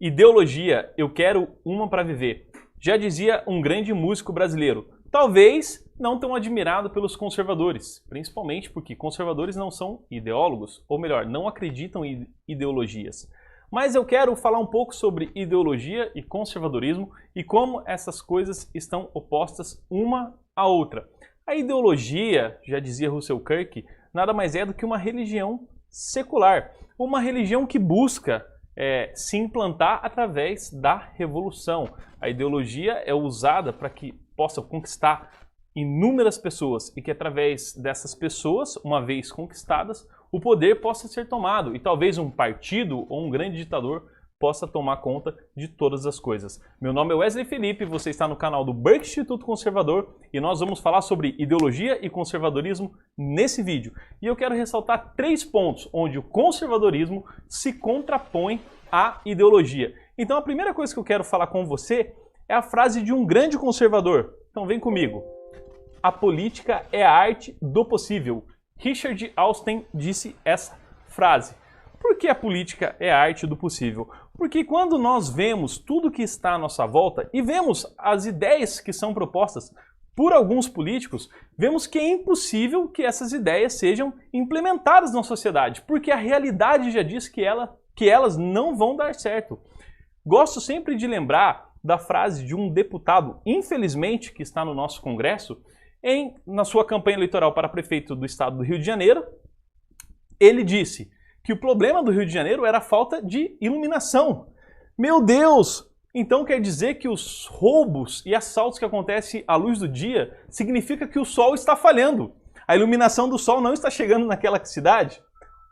Ideologia, eu quero uma para viver. Já dizia um grande músico brasileiro. Talvez não tão admirado pelos conservadores, principalmente porque conservadores não são ideólogos, ou melhor, não acreditam em ideologias. Mas eu quero falar um pouco sobre ideologia e conservadorismo e como essas coisas estão opostas uma à outra. A ideologia, já dizia Russell Kirk, nada mais é do que uma religião secular, uma religião que busca se implantar através da revolução. A ideologia é usada para que possa conquistar inúmeras pessoas e que através dessas pessoas, uma vez conquistadas, o poder possa ser tomado e talvez um partido ou um grande ditador possa tomar conta de todas as coisas. Meu nome é Wesley Felipe, você está no canal do Burke Instituto Conservador e nós vamos falar sobre ideologia e conservadorismo nesse vídeo. E eu quero ressaltar 3 pontos onde o conservadorismo se contrapõe à ideologia. Então a primeira coisa que eu quero falar com você é a frase de um grande conservador. Então vem comigo. A política é a arte do possível. Richard Austin disse essa frase. Por que a política é a arte do possível? Porque quando nós vemos tudo que está à nossa volta e vemos as ideias que são propostas por alguns políticos, vemos que é impossível que essas ideias sejam implementadas na sociedade, porque a realidade já diz que elas não vão dar certo. Gosto sempre de lembrar da frase de um deputado, infelizmente, que está no nosso Congresso, na sua campanha eleitoral para prefeito do estado do Rio de Janeiro. Ele disse que o problema do Rio de Janeiro era a falta de iluminação. Meu Deus! Então quer dizer que os roubos e assaltos que acontecem à luz do dia significa que o sol está falhando. A iluminação do sol não está chegando naquela cidade?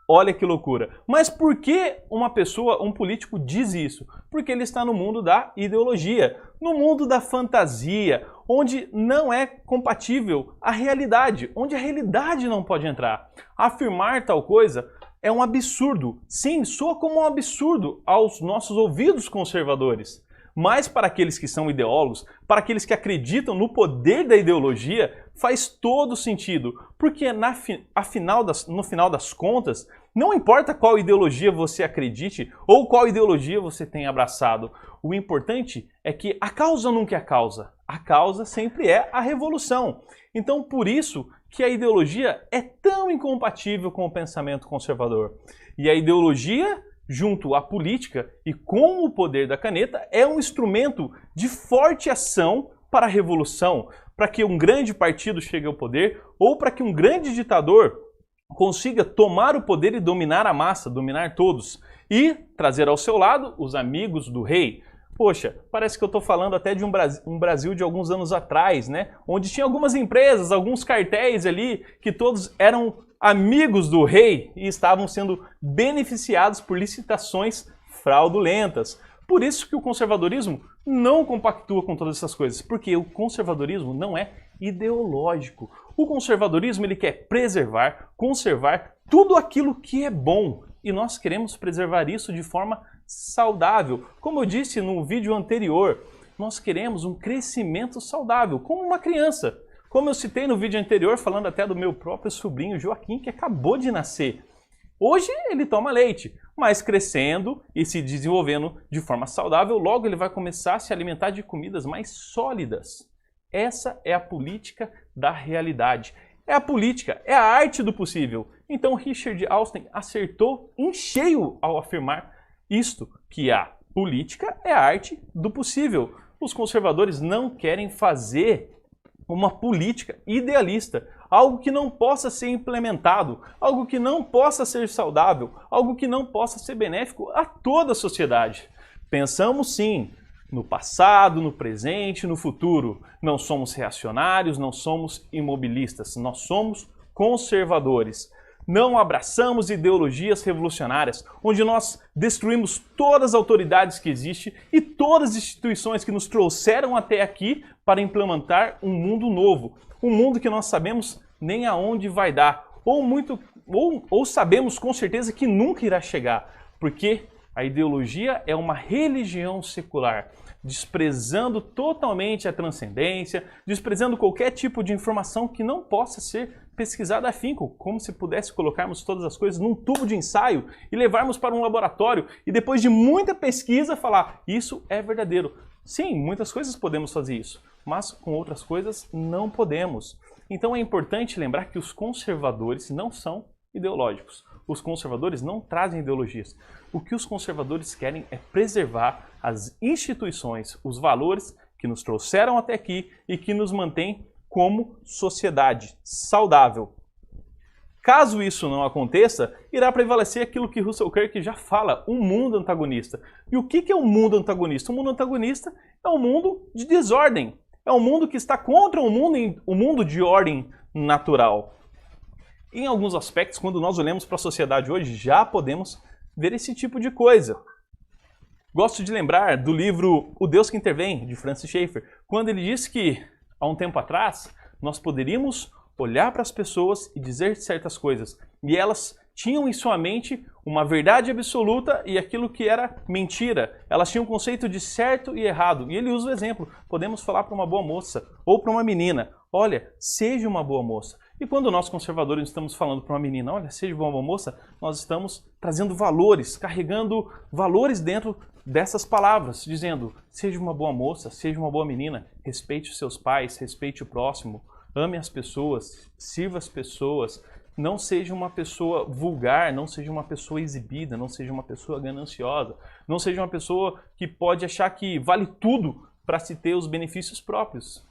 Olha que loucura. Mas por que uma pessoa, um político diz isso? Porque ele está no mundo da ideologia, no mundo da fantasia, onde não é compatível a realidade, onde a realidade não pode entrar. Afirmar tal coisa é um absurdo. Sim, soa como um absurdo aos nossos ouvidos conservadores. Mas para aqueles que são ideólogos, para aqueles que acreditam no poder da ideologia, faz todo sentido. Porque no final das contas, não importa qual ideologia você acredite ou qual ideologia você tenha abraçado. O importante é que a causa nunca é a causa. A causa sempre é a revolução. Então, por isso que a ideologia é tão incompatível com o pensamento conservador. E a ideologia, junto à política e com o poder da caneta, é um instrumento de forte ação para a revolução, para que um grande partido chegue ao poder ou para que um grande ditador consiga tomar o poder e dominar a massa, dominar todos e trazer ao seu lado os amigos do rei. Poxa, parece que eu estou falando até de um Brasil de alguns anos atrás, né? Onde tinha algumas empresas, alguns cartéis ali, que todos eram amigos do rei e estavam sendo beneficiados por licitações fraudulentas. Por isso que o conservadorismo não compactua com todas essas coisas, porque o conservadorismo não é ideológico. O conservadorismo ele quer preservar, conservar tudo aquilo que é bom. E nós queremos preservar isso de forma saudável. Como eu disse no vídeo anterior, nós queremos um crescimento saudável, como uma criança. Como eu citei no vídeo anterior, falando até do meu próprio sobrinho Joaquim, que acabou de nascer. Hoje ele toma leite, mas crescendo e se desenvolvendo de forma saudável, logo ele vai começar a se alimentar de comidas mais sólidas. Essa é a política da realidade. É a política, é a arte do possível. Então Richard Austin acertou em cheio ao afirmar isto, que a política é a arte do possível. Os conservadores não querem fazer uma política idealista, algo que não possa ser implementado, algo que não possa ser saudável, algo que não possa ser benéfico a toda a sociedade. Pensamos sim no passado, no presente, no futuro. Não somos reacionários, não somos imobilistas, nós somos conservadores. Não abraçamos ideologias revolucionárias, onde nós destruímos todas as autoridades que existem e todas as instituições que nos trouxeram até aqui para implementar um mundo novo. Um mundo que nós sabemos nem aonde vai dar, ou sabemos com certeza que nunca irá chegar, porque a ideologia é uma religião secular, desprezando totalmente a transcendência, desprezando qualquer tipo de informação que não possa ser pesquisado afinco, como se pudesse colocarmos todas as coisas num tubo de ensaio e levarmos para um laboratório e depois de muita pesquisa falar, isso é verdadeiro. Sim, muitas coisas podemos fazer isso, mas com outras coisas não podemos. Então é importante lembrar que os conservadores não são ideológicos. Os conservadores não trazem ideologias. O que os conservadores querem é preservar as instituições, os valores que nos trouxeram até aqui e que nos mantêm como sociedade saudável. Caso isso não aconteça, irá prevalecer aquilo que Russell Kirk já fala, um mundo antagonista. E o que é um mundo antagonista? Um mundo antagonista é um mundo de desordem. É um mundo que está contra o mundo de ordem natural. Em alguns aspectos, quando nós olhamos para a sociedade hoje, já podemos ver esse tipo de coisa. Gosto de lembrar do livro O Deus que Intervém, de Francis Schaeffer, quando ele diz que, há um tempo atrás, nós poderíamos olhar para as pessoas e dizer certas coisas. E elas tinham em sua mente uma verdade absoluta e aquilo que era mentira. Elas tinham um conceito de certo e errado. E ele usa o exemplo. Podemos falar para uma boa moça ou para uma menina, olha, seja uma boa moça. E quando nós conservadores estamos falando para uma menina, olha, seja uma boa moça, nós estamos trazendo valores, carregando valores dentro dessas palavras, dizendo, seja uma boa moça, seja uma boa menina, respeite os seus pais, respeite o próximo, ame as pessoas, sirva as pessoas, não seja uma pessoa vulgar, não seja uma pessoa exibida, não seja uma pessoa gananciosa, não seja uma pessoa que pode achar que vale tudo para se ter os benefícios próprios.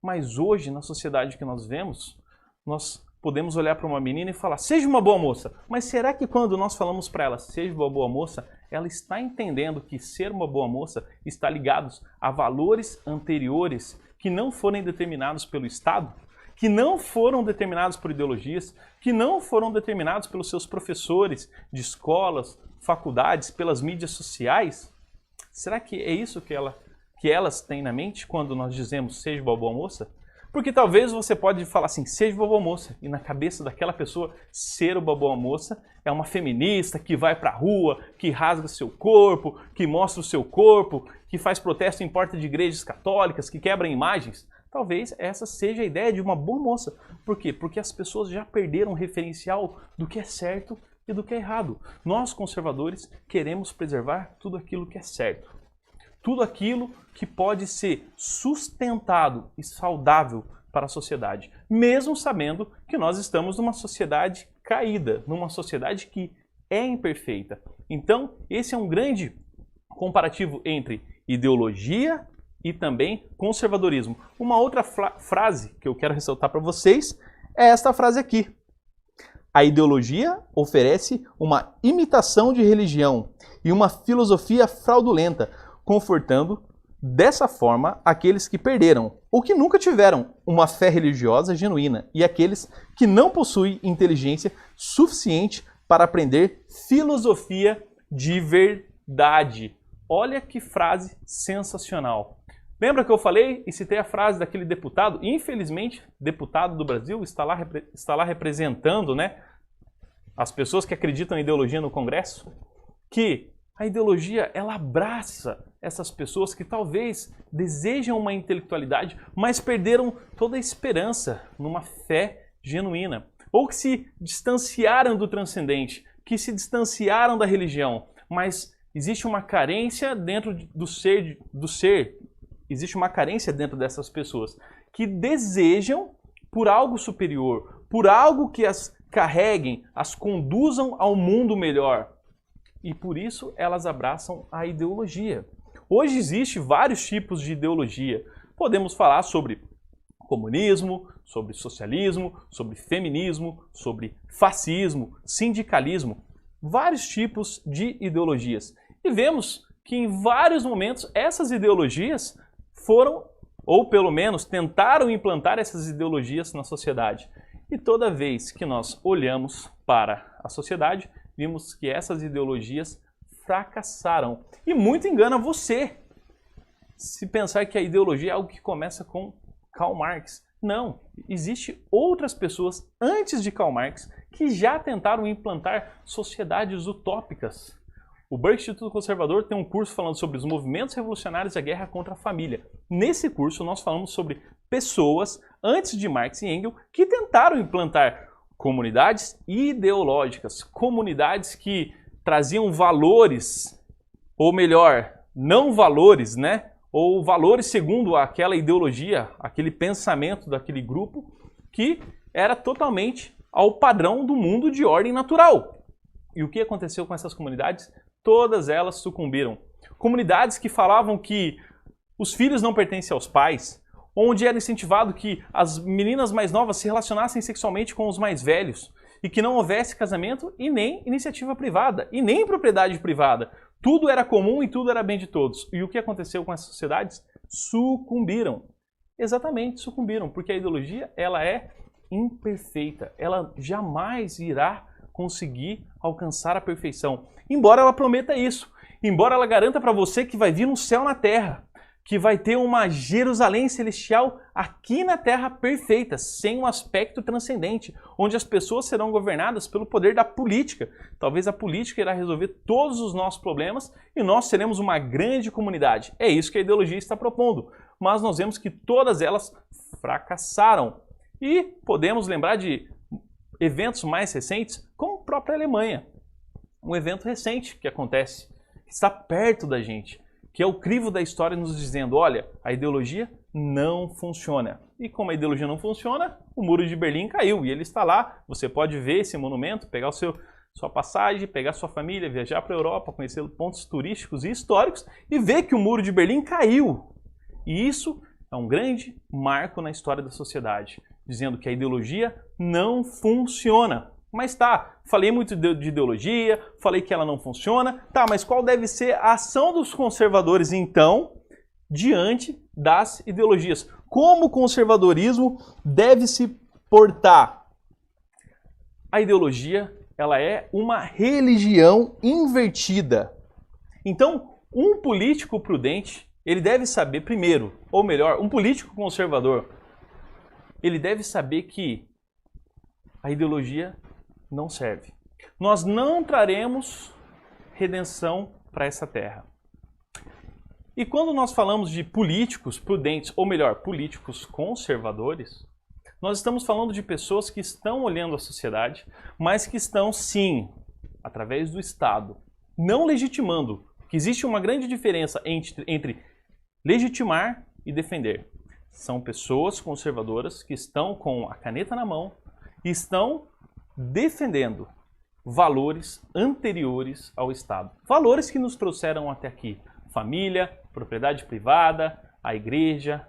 Mas hoje, na sociedade que nós vemos, nós podemos olhar para uma menina e falar, seja uma boa moça. Mas será que quando nós falamos para ela, seja uma boa moça, ela está entendendo que ser uma boa moça está ligado a valores anteriores que não foram determinados pelo Estado, que não foram determinados por ideologias, que não foram determinados pelos seus professores de escolas, faculdades, pelas mídias sociais? Será que é isso que elas têm na mente quando nós dizemos seja uma boa moça? Porque talvez você pode falar assim, seja uma boa moça, e na cabeça daquela pessoa, ser uma boa moça é uma feminista que vai pra rua, que rasga seu corpo, que mostra o seu corpo, que faz protesto em porta de igrejas católicas, que quebra imagens. Talvez essa seja a ideia de uma boa moça. Por quê? Porque as pessoas já perderam o referencial do que é certo e do que é errado. Nós, conservadores, queremos preservar tudo aquilo que é certo. Tudo aquilo que pode ser sustentado e saudável para a sociedade, mesmo sabendo que nós estamos numa sociedade caída, numa sociedade que é imperfeita. Então, esse é um grande comparativo entre ideologia e também conservadorismo. Uma outra frase que eu quero ressaltar para vocês é esta frase aqui. A ideologia oferece uma imitação de religião e uma filosofia fraudulenta, confortando dessa forma aqueles que perderam ou que nunca tiveram uma fé religiosa genuína e aqueles que não possuem inteligência suficiente para aprender filosofia de verdade. Olha que frase sensacional. Lembra que eu falei e citei a frase daquele deputado? Infelizmente, deputado do Brasil está lá representando, né, as pessoas que acreditam em ideologia no Congresso, que a ideologia, ela abraça essas pessoas que talvez desejam uma intelectualidade, mas perderam toda a esperança numa fé genuína. Ou que se distanciaram do transcendente, que se distanciaram da religião. Mas existe uma carência dentro do ser. Existe uma carência dentro dessas pessoas que desejam por algo superior, por algo que as carreguem, as conduzam ao mundo melhor. E por isso elas abraçam a ideologia. Hoje existe vários tipos de ideologia. Podemos falar sobre comunismo, sobre socialismo, sobre feminismo, sobre fascismo, sindicalismo. Vários tipos de ideologias. E vemos que em vários momentos essas ideologias foram, ou pelo menos tentaram implantar essas ideologias na sociedade. E toda vez que nós olhamos para a sociedade, vimos que essas ideologias fracassaram. E muito engana você se pensar que a ideologia é algo que começa com Karl Marx. Não, existem outras pessoas antes de Karl Marx que já tentaram implantar sociedades utópicas. O Berkeley Instituto Conservador tem um curso falando sobre os movimentos revolucionários e a guerra contra a família. Nesse curso nós falamos sobre pessoas, antes de Marx e Engels, que tentaram implantar comunidades ideológicas, comunidades que traziam valores, ou melhor, não valores, né? Ou valores segundo aquela ideologia, aquele pensamento daquele grupo, que era totalmente ao padrão do mundo de ordem natural. E o que aconteceu com essas comunidades? Todas elas sucumbiram. Comunidades que falavam que os filhos não pertencem aos pais, onde era incentivado que as meninas mais novas se relacionassem sexualmente com os mais velhos, e que não houvesse casamento e nem iniciativa privada, e nem propriedade privada. Tudo era comum e tudo era bem de todos. E o que aconteceu com essas sociedades? Sucumbiram. Exatamente, sucumbiram, porque a ideologia ela é imperfeita. Ela jamais irá conseguir alcançar a perfeição. Embora ela prometa isso. Embora ela garanta para você que vai vir um céu na terra, que vai ter uma Jerusalém celestial aqui na terra perfeita, sem um aspecto transcendente, onde as pessoas serão governadas pelo poder da política. Talvez a política irá resolver todos os nossos problemas e nós seremos uma grande comunidade. É isso que a ideologia está propondo. Mas nós vemos que todas elas fracassaram. E podemos lembrar de eventos mais recentes, como a própria Alemanha. Um evento recente que acontece, que está perto da gente, que é o crivo da história nos dizendo, olha, a ideologia não funciona. E como a ideologia não funciona, o Muro de Berlim caiu e ele está lá. Você pode ver esse monumento, pegar sua passagem, pegar sua família, viajar para a Europa, conhecer pontos turísticos e históricos e ver que o Muro de Berlim caiu. E isso é um grande marco na história da sociedade, dizendo que a ideologia não funciona. Mas tá, falei muito de ideologia, falei que ela não funciona. Tá, mas qual deve ser a ação dos conservadores, então, diante das ideologias? Como o conservadorismo deve se portar? A ideologia, ela é uma religião invertida. Então, um político prudente, ele deve saber primeiro, ou melhor, um político conservador, ele deve saber que a ideologia não serve. Nós não traremos redenção para essa terra. E quando nós falamos de políticos prudentes, ou melhor, políticos conservadores, nós estamos falando de pessoas que estão olhando a sociedade, mas que estão, sim, através do Estado, não legitimando, que existe uma grande diferença entre legitimar e defender. São pessoas conservadoras que estão com a caneta na mão e estão defendendo valores anteriores ao Estado. Valores que nos trouxeram até aqui. Família, propriedade privada, a igreja,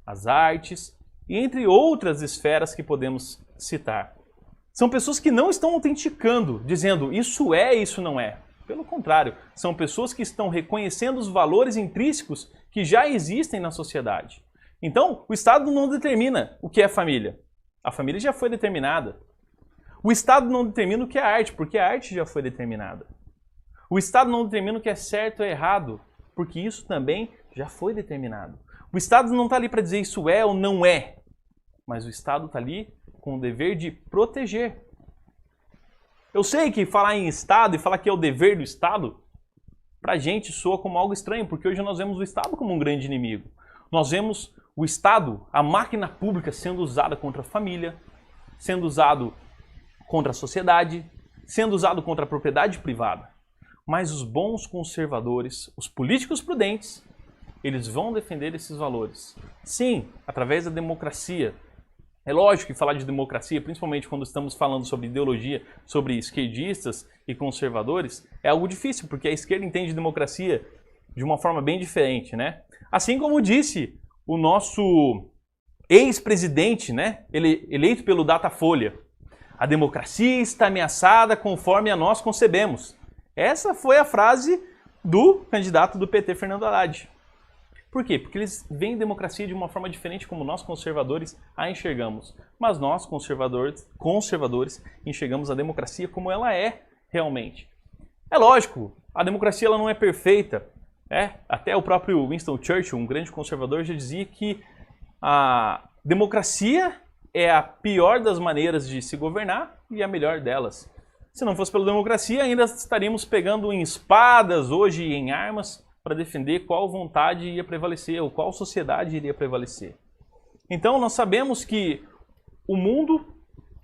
as artes e entre outras esferas que podemos citar. São pessoas que não estão autenticando, dizendo isso é, isso não é. Pelo contrário, são pessoas que estão reconhecendo os valores intrínsecos que já existem na sociedade. Então, o Estado não determina o que é família. A família já foi determinada. O Estado não determina o que é arte, porque a arte já foi determinada. O Estado não determina o que é certo ou errado, porque isso também já foi determinado. O Estado não está ali para dizer isso é ou não é, mas o Estado está ali com o dever de proteger. Eu sei que falar em Estado e falar que é o dever do Estado, para a gente soa como algo estranho, porque hoje nós vemos o Estado como um grande inimigo. Nós vemos o Estado, a máquina pública, sendo usada contra a família, sendo usado contra a sociedade, sendo usado contra a propriedade privada. Mas os bons conservadores, os políticos prudentes, eles vão defender esses valores. Sim, através da democracia. É lógico que falar de democracia, principalmente quando estamos falando sobre ideologia, sobre esquerdistas e conservadores, é algo difícil, porque a esquerda entende democracia de uma forma bem diferente, né? Assim como disse o nosso ex-presidente, né? Ele eleito pelo Datafolha. A democracia está ameaçada conforme a nós concebemos. Essa foi a frase do candidato do PT, Fernando Haddad. Por quê? Porque eles veem a democracia de uma forma diferente como nós conservadores a enxergamos. Mas nós conservadores enxergamos a democracia como ela é realmente. É lógico, a democracia ela não é perfeita. Até o próprio Winston Churchill, um grande conservador, já dizia que a democracia é a pior das maneiras de se governar e a melhor delas. Se não fosse pela democracia, ainda estaríamos pegando em espadas hoje e em armas para defender qual vontade ia prevalecer ou qual sociedade iria prevalecer. Então nós sabemos que o mundo,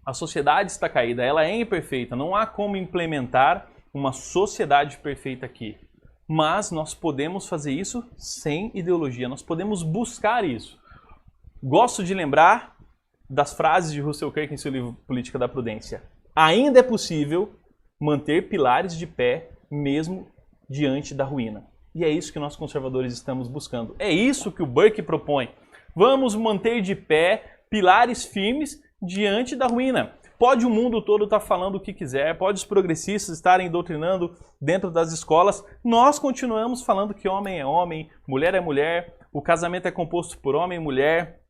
a sociedade está caída, ela é imperfeita, não há como implementar uma sociedade perfeita aqui. Mas nós podemos fazer isso sem ideologia, nós podemos buscar isso. Gosto de lembrar das frases de Russell Kirk em seu livro Política da Prudência. Ainda é possível manter pilares de pé mesmo diante da ruína. E é isso que nós conservadores estamos buscando. É isso que o Burke propõe. Vamos manter de pé pilares firmes diante da ruína. Pode o mundo todo estar falando o que quiser, pode os progressistas estarem doutrinando dentro das escolas, nós continuamos falando que homem é homem, mulher é mulher, o casamento é composto por homem e mulher,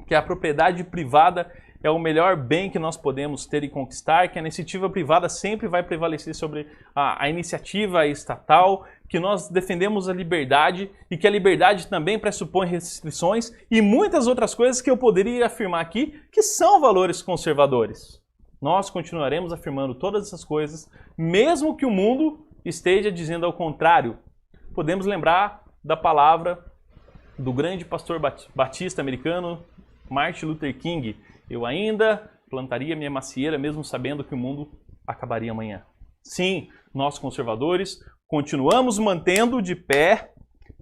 que a propriedade privada é o melhor bem que nós podemos ter e conquistar, que a iniciativa privada sempre vai prevalecer sobre a iniciativa estatal, que nós defendemos a liberdade e que a liberdade também pressupõe restrições e muitas outras coisas que eu poderia afirmar aqui que são valores conservadores. Nós continuaremos afirmando todas essas coisas, mesmo que o mundo esteja dizendo ao contrário. Podemos lembrar da palavra do grande pastor batista americano, Martin Luther King. Eu ainda plantaria minha macieira mesmo sabendo que o mundo acabaria amanhã. Sim, nós conservadores continuamos mantendo de pé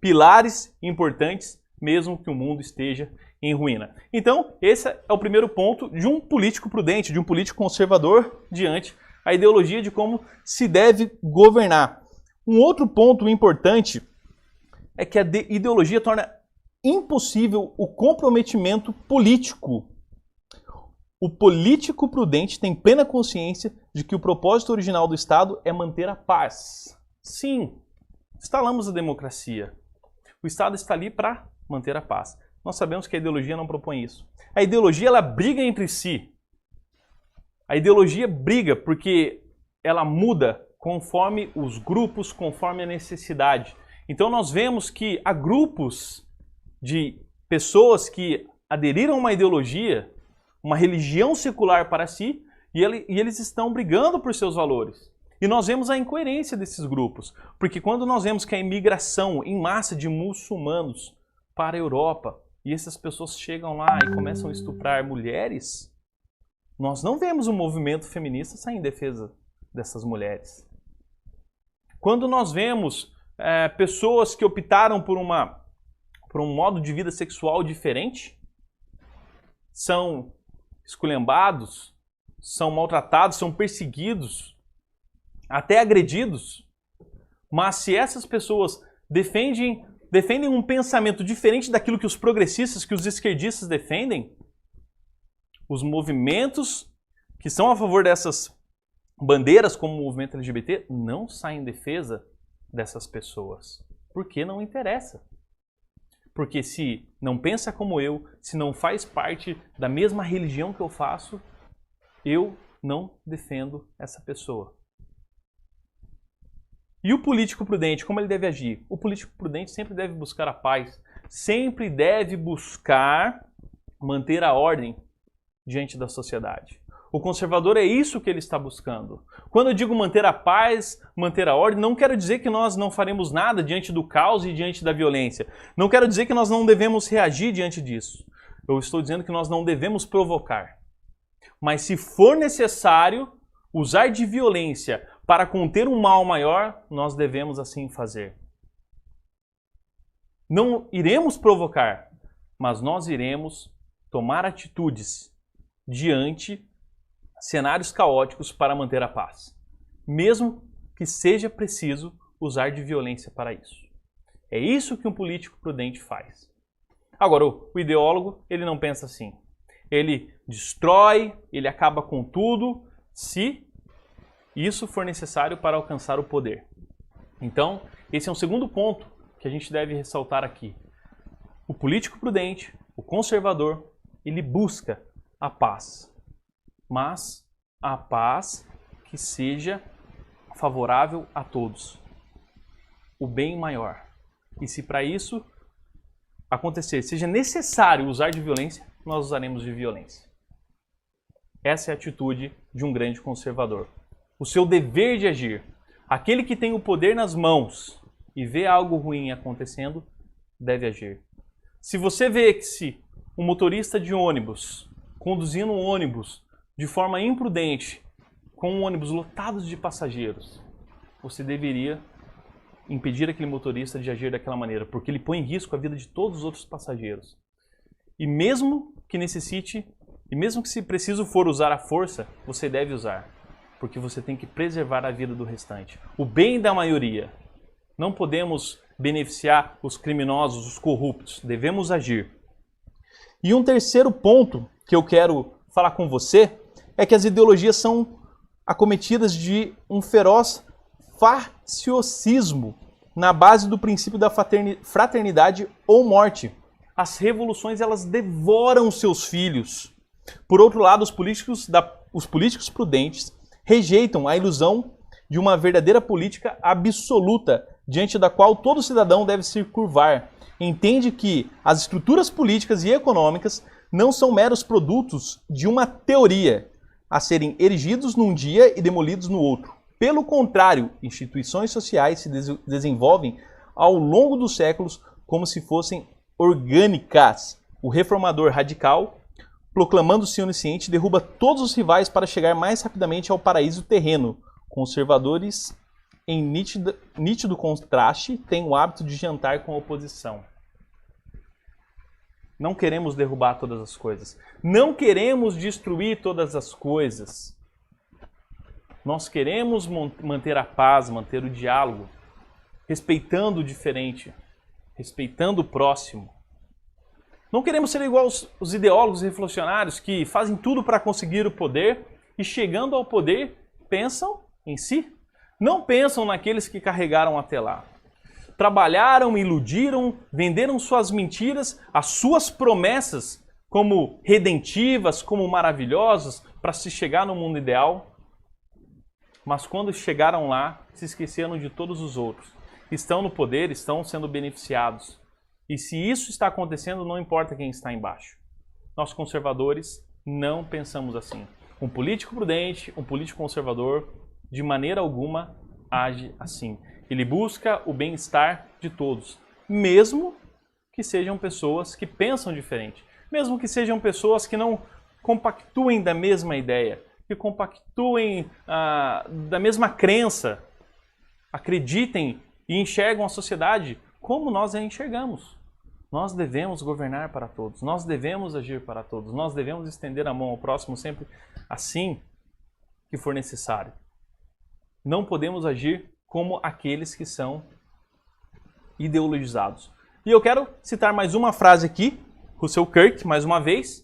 pilares importantes mesmo que o mundo esteja em ruína. Então, esse é o primeiro ponto de um político prudente, de um político conservador diante a ideologia de como se deve governar. Um outro ponto importante é que a ideologia torna impossível o comprometimento político. O político prudente tem plena consciência de que o propósito original do Estado é manter a paz. Sim, instalamos a democracia. O Estado está ali para manter a paz. Nós sabemos que a ideologia não propõe isso. A ideologia, ela briga entre si. A ideologia briga porque ela muda conforme os grupos, conforme a necessidade. Então nós vemos que há grupos de pessoas que aderiram a uma ideologia, uma religião secular para si, e eles estão brigando por seus valores. E nós vemos a incoerência desses grupos, porque quando nós vemos que a imigração em massa de muçulmanos para a Europa, e essas pessoas chegam lá e começam a estuprar mulheres, nós não vemos um movimento feminista sair em defesa dessas mulheres. Quando nós vemos pessoas que optaram por um modo de vida sexual diferente, são esculhambados, são maltratados, são perseguidos, até agredidos. Mas se essas pessoas defendem um pensamento diferente daquilo que os progressistas, que os esquerdistas defendem, os movimentos que são a favor dessas bandeiras, como o movimento LGBT, não saem em defesa dessas pessoas. Porque não interessa. Porque se não pensa como eu, se não faz parte da mesma religião que eu faço, eu não defendo essa pessoa. E o político prudente, como ele deve agir? O político prudente sempre deve buscar a paz, sempre deve buscar manter a ordem diante da sociedade. O conservador é isso que ele está buscando. Quando eu digo manter a paz, manter a ordem, não quero dizer que nós não faremos nada diante do caos e diante da violência. Não quero dizer que nós não devemos reagir diante disso. Eu estou dizendo que nós não devemos provocar. Mas se for necessário usar de violência para conter um mal maior, nós devemos assim fazer. Não iremos provocar, mas nós iremos tomar atitudes diante cenários caóticos para manter a paz, mesmo que seja preciso usar de violência para isso. É isso que um político prudente faz. Agora, o ideólogo, ele não pensa assim. Ele destrói, ele acaba com tudo, se isso for necessário para alcançar o poder. Então, esse é um segundo ponto que a gente deve ressaltar aqui. O político prudente, o conservador, ele busca a paz. Mas a paz que seja favorável a todos. O bem maior. E se para isso acontecer, seja necessário usar de violência, nós usaremos de violência. Essa é a atitude de um grande conservador. o seu dever de agir. Aquele que tem o poder nas mãos e vê algo ruim acontecendo, deve agir. Se você vê que se um motorista de ônibus conduzindo um ônibus de forma imprudente, com um ônibus lotado de passageiros, você deveria impedir aquele motorista de agir daquela maneira, porque ele põe em risco a vida de todos os outros passageiros. E mesmo que necessite, e mesmo que se preciso for usar a força, você deve usar, porque você tem que preservar a vida do restante. O bem da maioria. Não podemos beneficiar os criminosos, os corruptos. Devemos agir. E um terceiro ponto que eu quero falar com você é que as ideologias são acometidas de um feroz faciocismo na base do princípio da fraternidade ou morte. As revoluções, elas devoram seus filhos. Por outro lado, os políticos prudentes rejeitam a ilusão de uma verdadeira política absoluta, diante da qual todo cidadão deve se curvar. Entende que as estruturas políticas e econômicas não são meros produtos de uma teoria, a serem erigidos num dia e demolidos no outro. Pelo contrário, instituições sociais se desenvolvem ao longo dos séculos como se fossem orgânicas. O reformador radical, proclamando-se onisciente, derruba todos os rivais para chegar mais rapidamente ao paraíso terreno. Conservadores, em nítido contraste, têm o hábito de jantar com a oposição. Não queremos derrubar todas as coisas. Não queremos destruir todas as coisas. Nós queremos manter a paz, manter o diálogo, respeitando o diferente, respeitando o próximo. Não queremos ser igual os ideólogos revolucionários que fazem tudo para conseguir o poder e, chegando ao poder, pensam em si. Não pensam naqueles que carregaram até lá. Trabalharam, iludiram, venderam suas mentiras, as suas promessas como redentivas, como maravilhosas, para se chegar no mundo ideal. Mas quando chegaram lá, se esqueceram de todos os outros. Estão no poder, estão sendo beneficiados. E se isso está acontecendo, não importa quem está embaixo. Nós conservadores não pensamos assim. Um político prudente, um político conservador, de maneira alguma, age assim. Ele busca o bem-estar de todos, mesmo que sejam pessoas que pensam diferente, mesmo que sejam pessoas que não compactuem da mesma ideia, que compactuem da mesma crença, acreditem e enxergam a sociedade como nós a enxergamos. Nós devemos governar para todos, nós devemos agir para todos, nós devemos estender a mão ao próximo sempre assim que for necessário. Não podemos agir como aqueles que são ideologizados. E eu quero citar mais uma frase aqui, Russell Kirk, mais uma vez.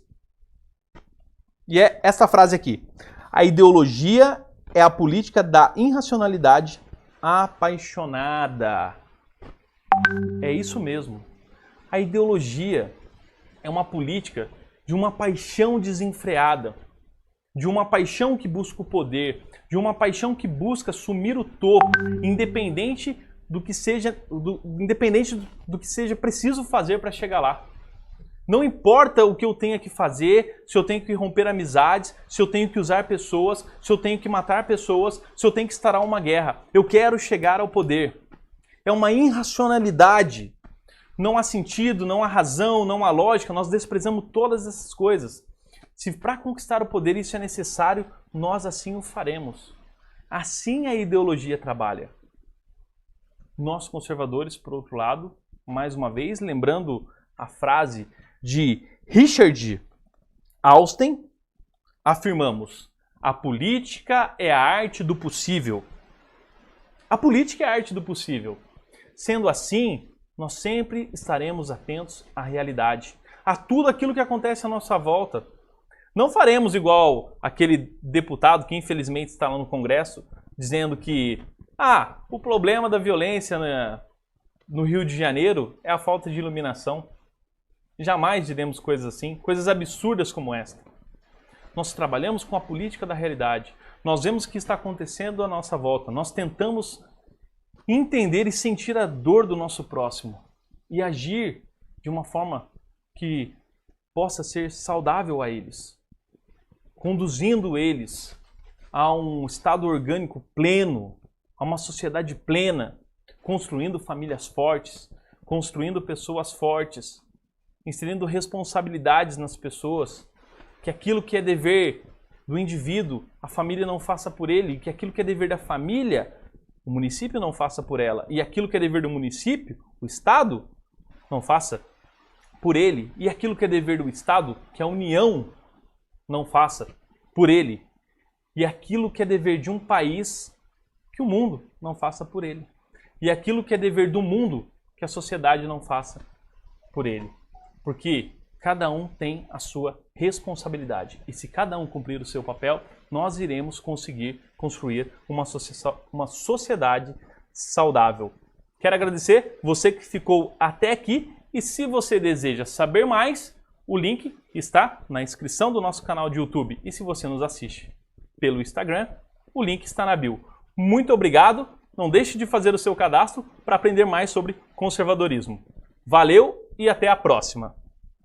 E é essa frase aqui. A ideologia é a política da irracionalidade apaixonada. É isso mesmo. A ideologia é uma política de uma paixão desenfreada, de uma paixão que busca o poder, de uma paixão que busca assumir o topo, independente do que seja preciso fazer para chegar lá. Não importa o que eu tenha que fazer, se eu tenho que romper amizades, se eu tenho que usar pessoas, se eu tenho que matar pessoas, se eu tenho que instaurar uma guerra. Eu quero chegar ao poder. É uma irracionalidade. Não há sentido, não há razão, não há lógica. Nós desprezamos todas essas coisas. Se para conquistar o poder isso é necessário, nós assim o faremos. Assim a ideologia trabalha. Nós conservadores, por outro lado, mais uma vez, lembrando a frase de Richard Austin, afirmamos: a política é a arte do possível. A política é a arte do possível. Sendo assim, nós sempre estaremos atentos à realidade, a tudo aquilo que acontece à nossa volta. Não faremos igual aquele deputado que infelizmente está lá no Congresso, dizendo que o problema da violência no Rio de Janeiro é a falta de iluminação. Jamais diremos coisas assim, coisas absurdas como esta. Nós trabalhamos com a política da realidade. Nós vemos o que está acontecendo à nossa volta. Nós tentamos entender e sentir a dor do nosso próximo e agir de uma forma que possa ser saudável a eles, conduzindo eles a um estado orgânico pleno, a uma sociedade plena, construindo famílias fortes, construindo pessoas fortes, inserindo responsabilidades nas pessoas, que aquilo que é dever do indivíduo, a família não faça por ele, e que aquilo que é dever da família, o município não faça por ela, e aquilo que é dever do município, o Estado, não faça por ele, e aquilo que é dever do Estado, que a União não faça por ele, e aquilo que é dever de um país, que o mundo não faça por ele, e aquilo que é dever do mundo, que a sociedade não faça por ele. Porque cada um tem a sua responsabilidade. E se cada um cumprir o seu papel, nós iremos conseguir construir uma sociedade saudável. Quero agradecer você que ficou até aqui. E se você deseja saber mais, o link está na inscrição do nosso canal de YouTube. E se você nos assiste pelo Instagram, o link está na bio. Muito obrigado. Não deixe de fazer o seu cadastro para aprender mais sobre conservadorismo. Valeu e até a próxima!